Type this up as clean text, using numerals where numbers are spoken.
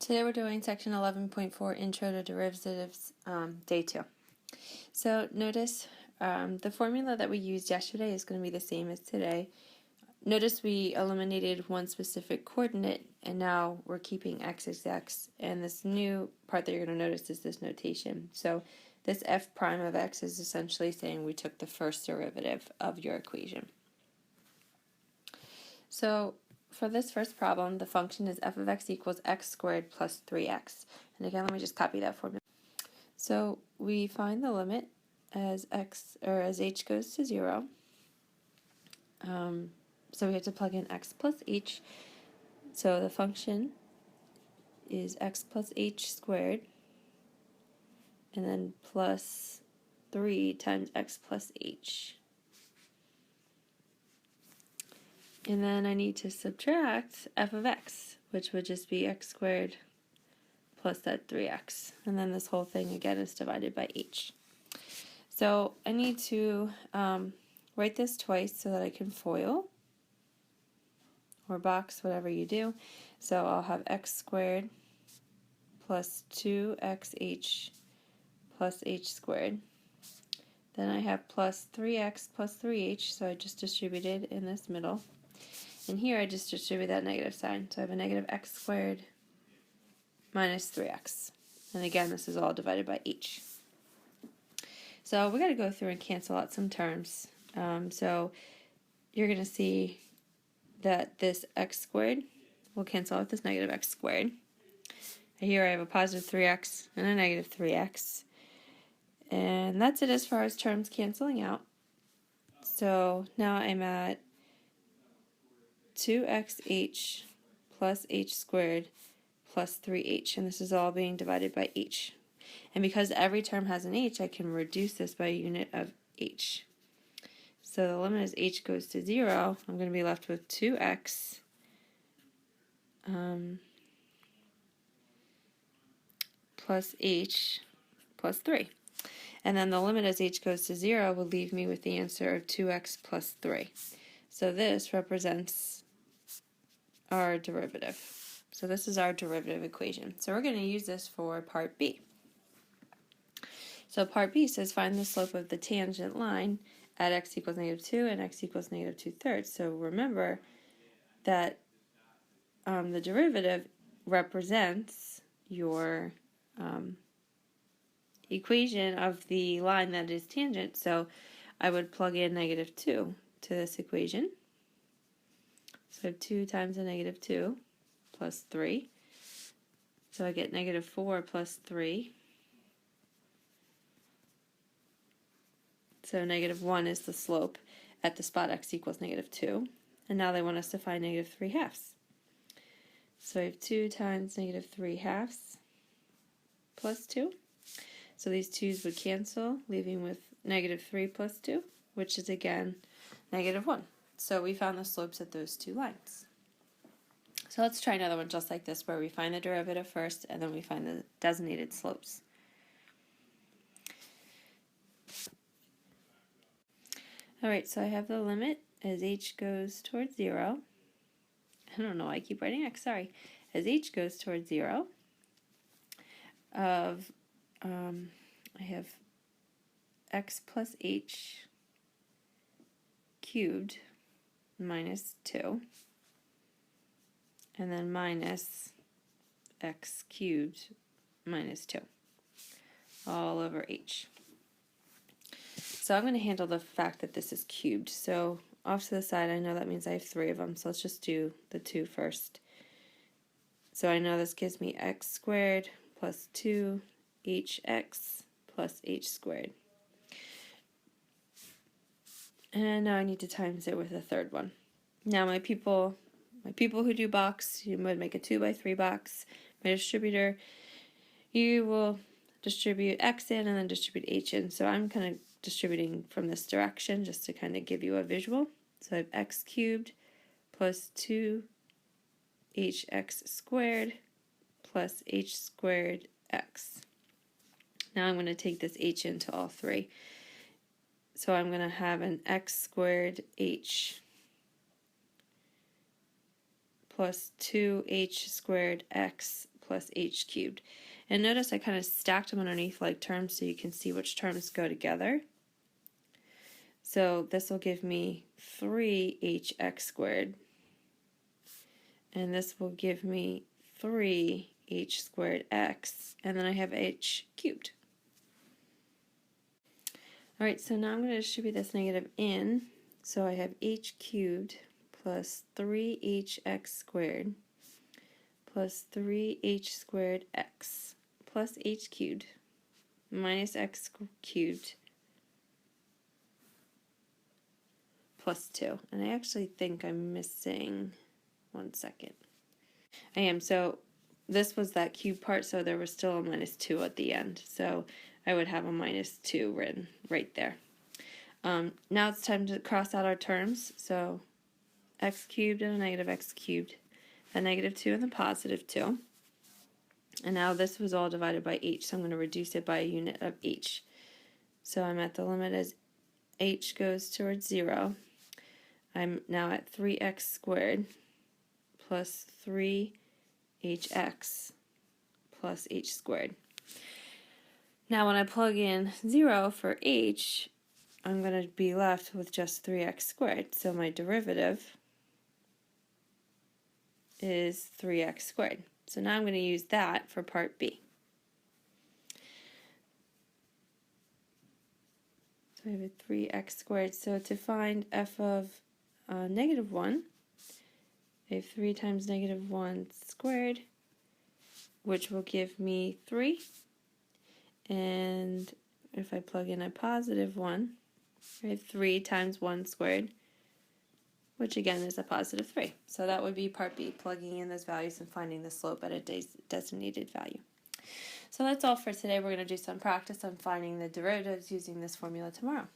Today we're doing section 11.4, Intro to Derivatives, day 2. So notice the formula that we used yesterday is going to be the same as today. Notice we eliminated one specific coordinate, and now we're keeping x as x, and this new part that you're going to notice is this notation. So this f prime of x is essentially saying we took the first derivative of your equation. So for this first problem, the function is f of x equals x squared plus 3x. And again, let me just copy that formula. So we find the limit as h goes to 0. So we have to plug in x plus h. So the function is x plus h squared, and then plus 3 times x plus h. And then I need to subtract f of x, which would just be x squared plus that 3x. And then this whole thing again is divided by h. So I need to write this twice so that I can FOIL or box, whatever you do. So I'll have x squared plus 2xh plus h squared. Then I have plus 3x plus 3h, so I just distributed in this middle. And here I just distribute that negative sign. So I have a negative x squared minus 3x. And again, this is all divided by h. So we got to go through and cancel out some terms. So you're going to see that this x squared will cancel out with this negative x squared. Here I have a positive 3x and a negative 3x. And that's it as far as terms canceling out. So now I'm at 2xh plus h squared plus 3h, and this is all being divided by h. And because every term has an h, I can reduce this by a unit of h. So the limit as h goes to 0, I'm going to be left with 2x plus h plus 3. And then the limit as h goes to 0 will leave me with the answer of 2x plus 3. So this represents our derivative. So this is our derivative equation. So we're going to use this for part B. So part B says find the slope of the tangent line at x equals negative 2 and x equals negative 2/3. So remember that the derivative represents your equation of the line that is tangent. So I would plug in negative 2 to this equation. So I have 2 times a negative 2 plus 3. So I get negative 4 plus 3. So negative 1 is the slope at the spot x equals negative 2. And now they want us to find negative 3/2. So I have 2 times negative 3/2 plus 2. So these 2's would cancel, leaving with negative 3 plus 2, which is again negative 1. So we found the slopes at those two lines. So let's try another one just like this, where we find the derivative first and then we find the designated slopes. Alright, so I have the limit as h goes towards 0. I don't know why I keep writing x, sorry. As h goes towards 0 of, I have x plus h cubed minus 2, and then minus x cubed minus 2, all over h. So I'm going to handle the fact that this is cubed. So off to the side, I know that means I have 3 of them, so let's just do the 2 first. So I know this gives me x squared plus 2hx plus h squared. And now I need to times it with a third one. Now my people who do box, you would make a 2 by 3 box. My distributor, you will distribute x in and then distribute h in. So I'm kind of distributing from this direction just to kind of give you a visual. So I have x cubed plus 2hx squared plus h squared x. Now I'm going to take this h into all 3. So I'm going to have an x squared h plus 2h squared x plus h cubed. And notice I kind of stacked them underneath like terms so you can see which terms go together. So this will give me 3hx squared. And this will give me 3h squared x. And then I have h cubed. Alright, so now I'm going to distribute this negative in. So I have h cubed plus 3hx squared plus 3h squared x plus h cubed minus x cubed plus 2. And I actually think I'm missing, one second. I am, so this was that cube part, so there was still a minus 2 at the end. So I would have a minus 2 written right there. Now it's time to cross out our terms. So x cubed and a negative x cubed, a negative 2 and the positive 2. And now this was all divided by h, so I'm going to reduce it by a unit of h. So I'm at the limit as h goes towards 0. I'm now at 3x squared plus 3hx plus h squared. Now when I plug in 0 for h, I'm going to be left with just 3x squared. So my derivative is 3x squared. So now I'm going to use that for part B. So I have a 3x squared. So to find f of negative 1, I have 3 times negative 1 squared, which will give me 3. And if I plug in a positive 1, I have 3 times 1 squared, which again is a positive 3. So that would be part B, plugging in those values and finding the slope at a designated value. So that's all for today. We're going to do some practice on finding the derivatives using this formula tomorrow.